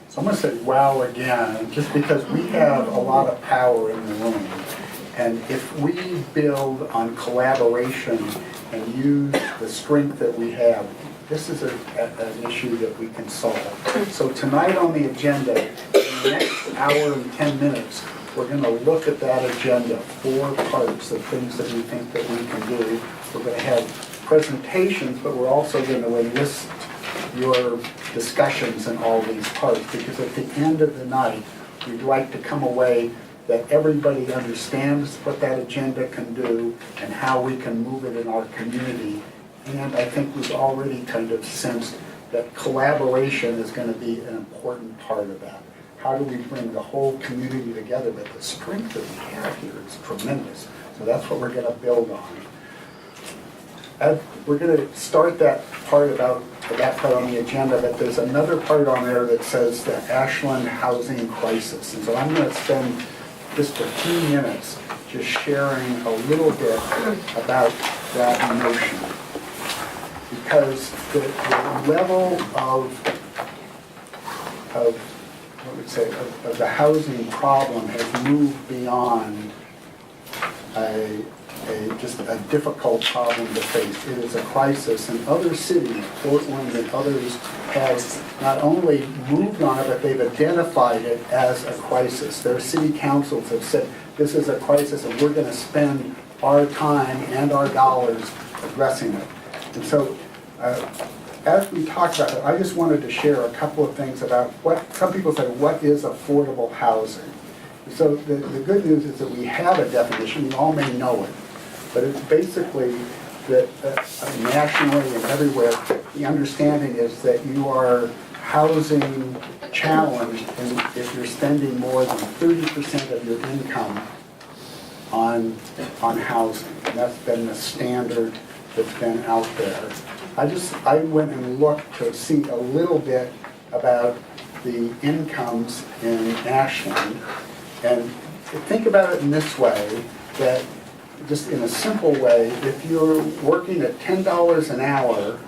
So I'm going to say wow again, just because we have a lot of power in the room. And if we build on collaboration and use the strength that we have, this is an issue that we can solve. So tonight on the agenda, in the next hour and 10 minutes, we're going to look at that agenda, 4 parts of things that we think that we can do. We're going to have presentations, but we're also going to enlist your discussions in all these parts, because at the end of the night, we'd like to come away that everybody understands what that agenda can do and how we can move it in our community. And I think we've already kind of sensed that collaboration is going to be an important part of that. How do we bring the whole community together? But the strength that we have here is tremendous. So that's what we're going to build on. We're going to start that part about that part on the agenda, but there's another part on there that says the Ashland housing crisis. And so I'm going to spend just a few minutes just sharing a little bit about that notion. Because the level of the housing problem has moved beyond just a difficult problem to face. It is a crisis, and other cities, Portland and others, have not only moved on it, but they've identified it as a crisis. Their city councils have said, this is a crisis, and we're going to spend our time and our dollars addressing it. And so, as we talk about it, I just wanted to share a couple of things about what some people say, what is affordable housing? So the good news is that we have a definition, you all may know it, but it's basically that nationally and everywhere, the understanding is that you are housing challenged and if you're spending more than 30% of your income on housing. And that's been the standard that's been out there. I went and looked to see a little bit about the incomes in Ashland. And think about it in this way, that just in a simple way, if you're working at $10 an hour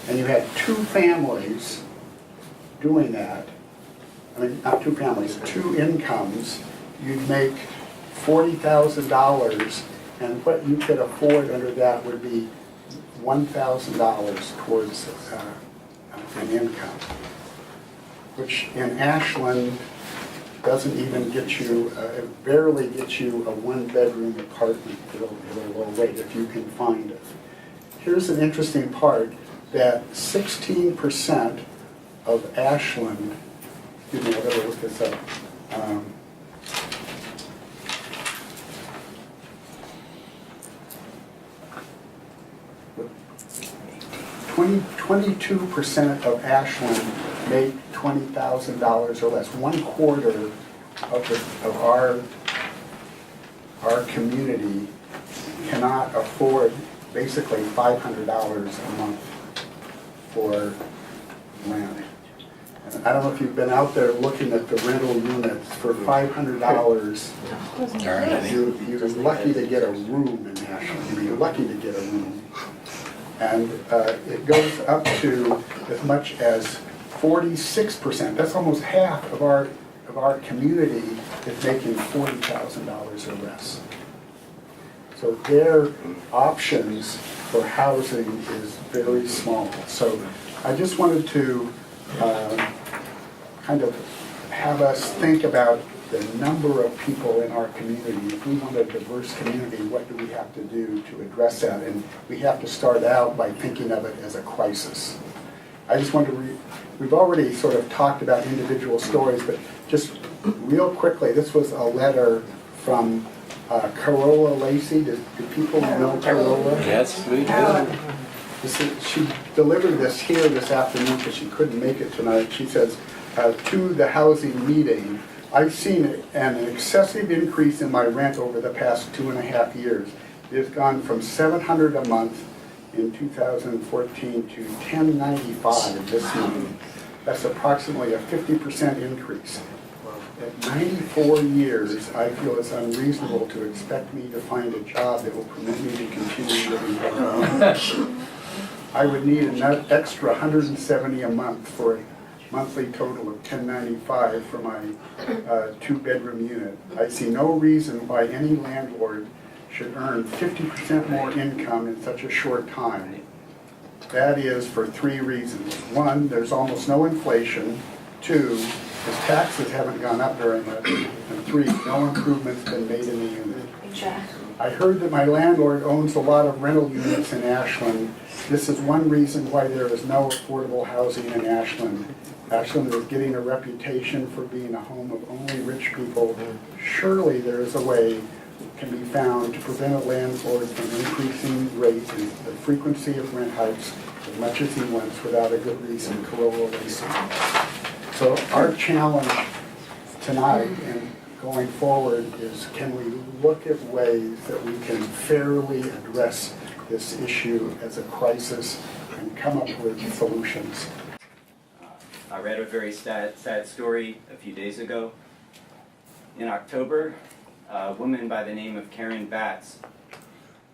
and you had 2 families doing that, I mean, not 2 families, 2 incomes, you'd make $40,000, and what you could afford under that would be $1,000 towards an income, which in Ashland doesn't even get you, it barely gets you a 1-bedroom apartment at a low rate if you can find it. Here's an interesting part, that 16% of Ashland, excuse me, I better look this up. 22% of Ashland make $20,000 or less. 1/4 of our community cannot afford basically $500 a month for rent. And I don't know if you've been out there looking at the rental units. For $500, you're lucky to get a room in Ashland. You're lucky to get a room. And it goes up to as much as 46%. That's almost half of our community is making $40,000 or less. So their options for housing is very small. So I just wanted to kind of have us think about the number of people in our community. If we want a diverse community, what do we have to do to address that? And we have to start out by thinking of it as a crisis. I just wanted to we've already sort of talked about individual stories, but just real quickly, this was a letter from Carola Lacey. Do people know Carola? Yes, we do. She delivered this here this afternoon because she couldn't make it tonight. She says, to the housing meeting, I've seen an excessive increase in my rent over the past 2.5 years. It has gone from $700 a month in 2014 to $1095 this month. That's approximately a 50% increase. At 94 years, I feel it's unreasonable to expect me to find a job that will permit me to continue living at home. I would need an extra $170 a month for monthly total of $10.95 for my two-bedroom unit. I see no reason why any landlord should earn 50% more income in such a short time. That is for three reasons. One, there's almost no inflation. Two, his taxes haven't gone up very much. And three, no improvement's been made in the unit. Exactly. I heard that my landlord owns a lot of rental units in Ashland. This is one reason why there is no affordable housing in Ashland. Ashland is getting a reputation for being a home of only rich people. Surely there is a way can be found to prevent a landlord from increasing rates and the frequency of rent hikes as much as he wants without a good reason, Corolla leasing. So our challenge tonight and going forward is, can we look at ways that we can fairly address this issue as a crisis and come up with solutions? I read a very sad story a few days ago. In October, a woman by the name of Karen Batts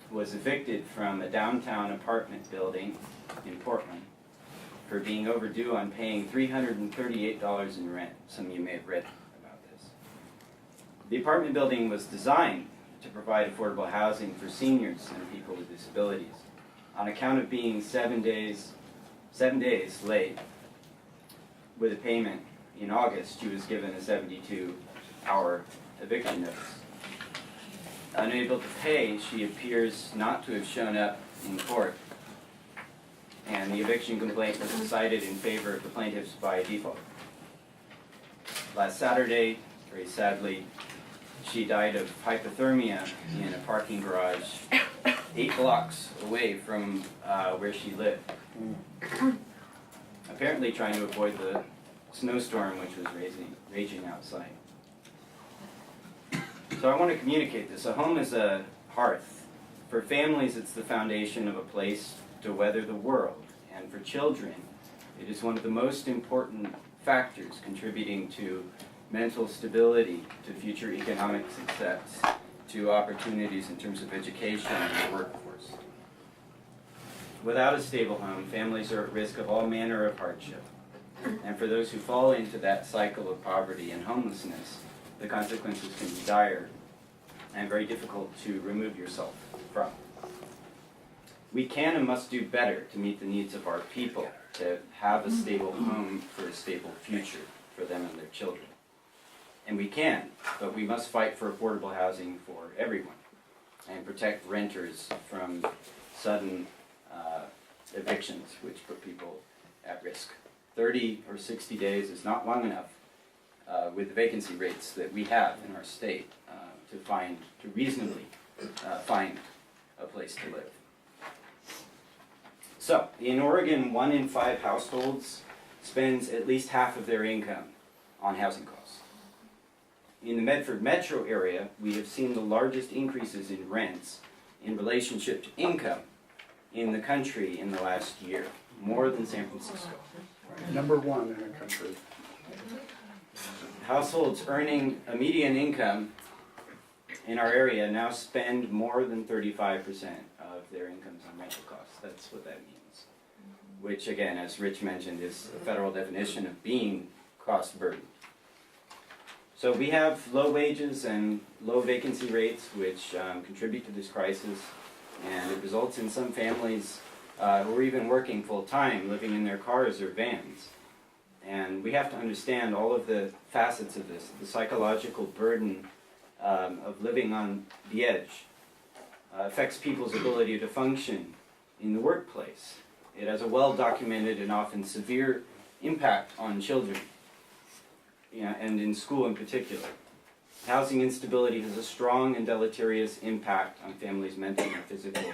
was evicted from a downtown apartment building in Portland for being overdue on paying $338 in rent. Some of you may have read about this. The apartment building was designed to provide affordable housing for seniors and people with disabilities. On account of being 7 days late with a payment in August, she was given a 72-hour eviction notice. Unable to pay, she appears not to have shown up in court, and the eviction complaint was decided in favor of the plaintiffs by default. Last Saturday, very sadly, she died of hypothermia in a parking garage 8 blocks away from where she lived, apparently trying to avoid the snowstorm which was raging outside. So I want to communicate this. A home is a hearth. For families, it's the foundation of a place to weather the world. And for children, it is one of the most important factors contributing to mental stability, to future economic success, to opportunities in terms of education and the workforce. Without a stable home, families are at risk of all manner of hardship. And for those who fall into that cycle of poverty and homelessness, the consequences can be dire and very difficult to remove yourself from. We can and must do better to meet the needs of our people, to have a stable home for a stable future for them and their children. And we can, but we must fight for affordable housing for everyone and protect renters from sudden evictions, which put people at risk. 30 or 60 days is not long enough with the vacancy rates that we have in our state to reasonably find a place to live. So, in Oregon, 1 in 5 households spends at least half of their income on housing costs. In the Medford metro area, we have seen the largest increases in rents in relationship to income in the country in the last year, more than San Francisco. Number one in the country. Households earning a median income in our area now spend more than 35% of their incomes on rental costs. That's what that means. Which, again, as Rich mentioned, is a federal definition of being cost burden. So we have low wages and low vacancy rates, which contribute to this crisis, and it results in some families who are even working full-time, living in their cars or vans. And we have to understand all of the facets of this, the psychological burden of living on the edge. Affects people's ability to function in the workplace. It has a well-documented and often severe impact on children, and in school in particular. Housing instability has a strong and deleterious impact on families' mental and physical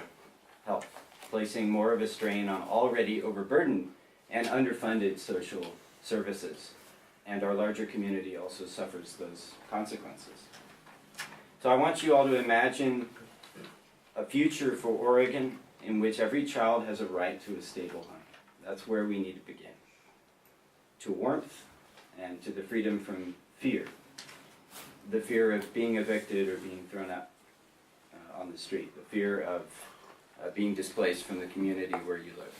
health, placing more of a strain on already overburdened and underfunded social services. And our larger community also suffers those consequences. So I want you all to imagine a future for Oregon in which every child has a right to a stable home. That's where we need to begin. To warmth and to the freedom from fear. The fear of being evicted or being thrown out on the street. The fear of being displaced from the community where you live.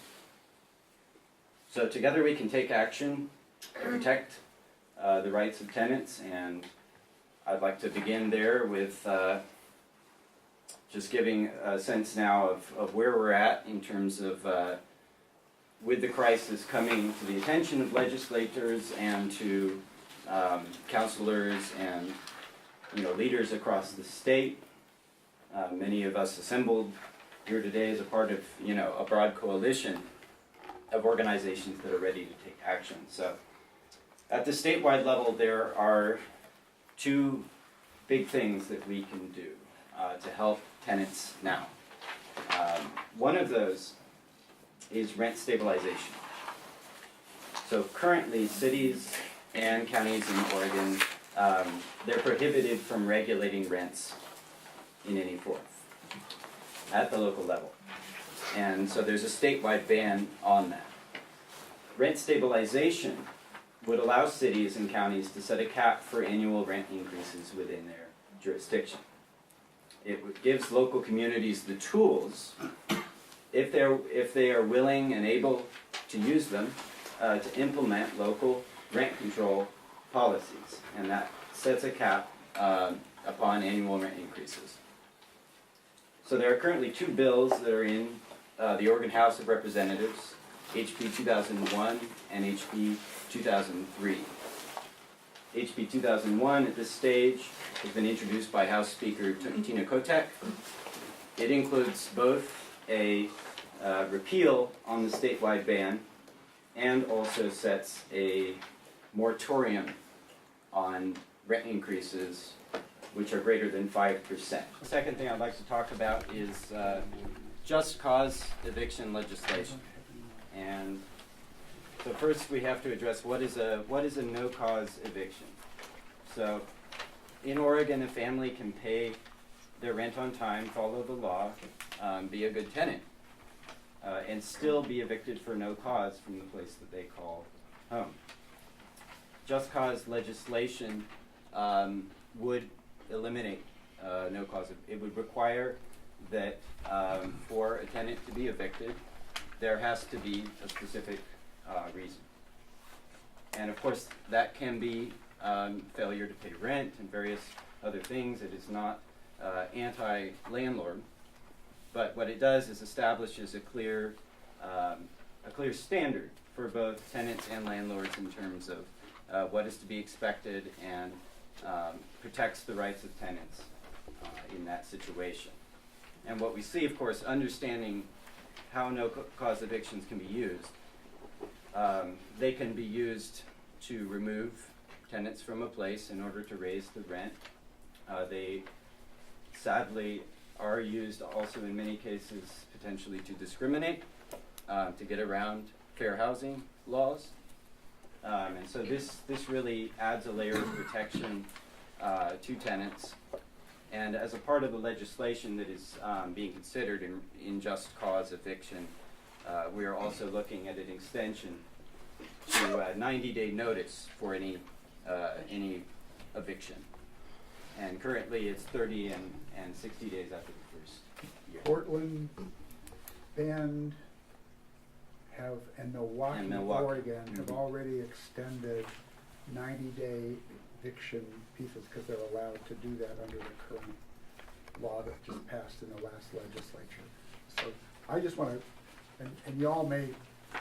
So together we can take action protect the rights of tenants, and I'd like to begin there with just giving a sense now of where we're at in terms of with the crisis coming to the attention of legislators and to councilors and leaders across the state. Many of us assembled here today as a part of a broad coalition of organizations that are ready to take action. So at the statewide level, there are two big things that we can do to help tenants now. One of those is rent stabilization. So currently, cities and counties in Oregon, they're prohibited from regulating rents in any form at the local level. And so there's a statewide ban on that. Rent stabilization would allow cities and counties to set a cap for annual rent increases within their jurisdiction. It gives local communities the tools, if they are willing and able to use them, to implement local rent control policies, and that sets a cap upon annual rent increases. So there are currently two bills that are in the Oregon House of Representatives, HB 2001 and HB 2003. HB 2001 at this stage has been introduced by House Speaker Tina Kotek. It includes both a repeal on the statewide ban and also sets a moratorium on rent increases which are greater than 5%. The second thing I'd like to talk about is just cause eviction legislation. And so first we have to address what is a no-cause eviction. So in Oregon, a family can pay their rent on time, follow the law, be a good tenant, and still be evicted for no cause from the place that they call home. Just cause legislation would eliminate no cause. It would require that for a tenant to be evicted, there has to be a specific reason. And of course, that can be failure to pay rent and various other things. It is not anti-landlord, but what it does is establishes a clear standard for both tenants and landlords in terms of what is to be expected and protects the rights of tenants in that situation. And what we see, of course, understanding how no-cause evictions can be used, they can be used to remove tenants from a place in order to raise the rent. They sadly are used also in many cases potentially to discriminate, to get around fair housing laws. And so this really adds a layer of protection to tenants. And as a part of the legislation that is being considered in just cause eviction, we are also looking at an extension to a 90-day notice for any eviction. And currently it's 30 and 60 days after the first year. Portland, Bend, and Milwaukee, Oregon have already extended 90-day eviction pieces because they're allowed to do that under the current law that just passed in the last legislature. So I just want to, and y'all may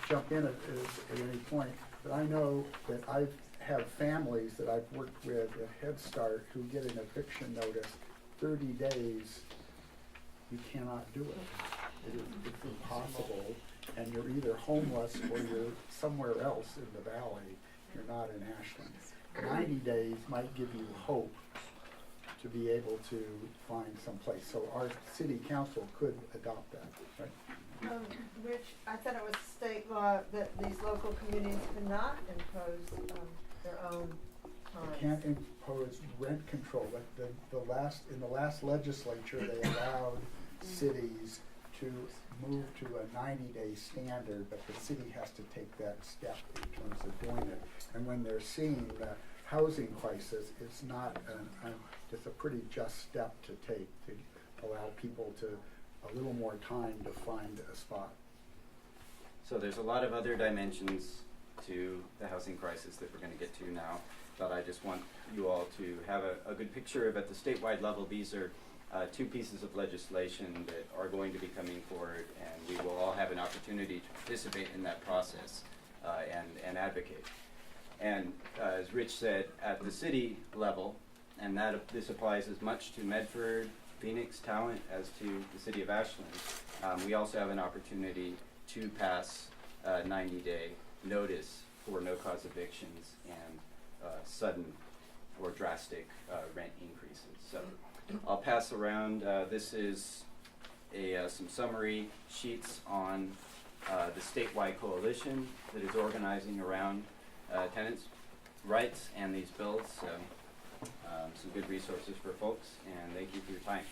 jump in at any point, but I know that I have families that I've worked with at Head Start who get an eviction notice 30 days, you cannot do it. It's impossible, and you're either homeless or you're somewhere else in the valley. You're not in Ashland. 90 days might give you hope to be able to find some place. So our city council could adopt that, right? Rich, I thought it was state law that these local communities cannot impose their own times. They can't impose rent control, but in the last legislature, they allowed cities to move to a 90-day standard, but the city has to take that step in terms of doing it. And when they're seeing the housing crisis, it's not it's a pretty just step to take to allow people to a little more time to find a spot. So there's a lot of other dimensions to the housing crisis that we're going to get to now. But I just want you all to have a good picture of, at the statewide level, these are two pieces of legislation that are going to be coming forward, and we will all have an opportunity to participate in that process and advocate. And as Rich said, at the city level, and this applies as much to Medford, Phoenix, Talent as to the city of Ashland, we also have an opportunity to pass a 90-day notice for no-cause evictions and sudden or drastic rent increases. So I'll pass around, this is some summary sheets on the statewide coalition that is organizing around tenants' rights and these bills. So some good resources for folks, and thank you for your time.